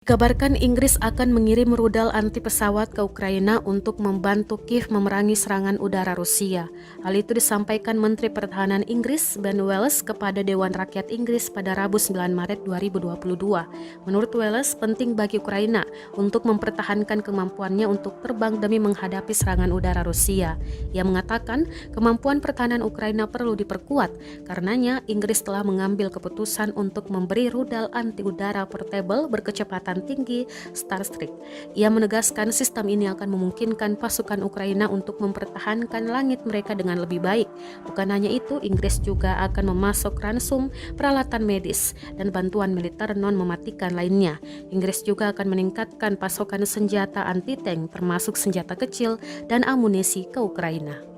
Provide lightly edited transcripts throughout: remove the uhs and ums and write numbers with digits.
Dikabarkan Inggris akan mengirim rudal anti pesawat ke Ukraina untuk membantu Kiev memerangi serangan udara Rusia. Hal itu disampaikan Menteri Pertahanan Inggris Ben Wallace kepada Dewan Rakyat Inggris pada Rabu 9 Maret 2022. Menurut Wallace, penting bagi Ukraina untuk mempertahankan kemampuannya untuk terbang demi menghadapi serangan udara Rusia. Ia mengatakan kemampuan pertahanan Ukraina perlu diperkuat, karenanya Inggris telah mengambil keputusan untuk memberi rudal anti udara portable berkecepatan tinggi Starstreak. Ia menegaskan sistem ini akan memungkinkan pasukan Ukraina untuk mempertahankan langit mereka dengan lebih baik. Bukan hanya itu, Inggris juga akan memasok ransum, peralatan medis, dan bantuan militer non-mematikan lainnya. Inggris juga akan meningkatkan pasokan senjata anti-tank termasuk senjata kecil dan amunisi ke Ukraina.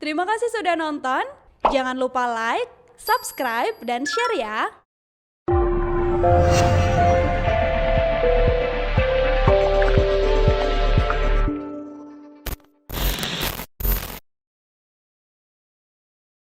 Terima kasih sudah nonton. Jangan lupa like, subscribe, dan share ya.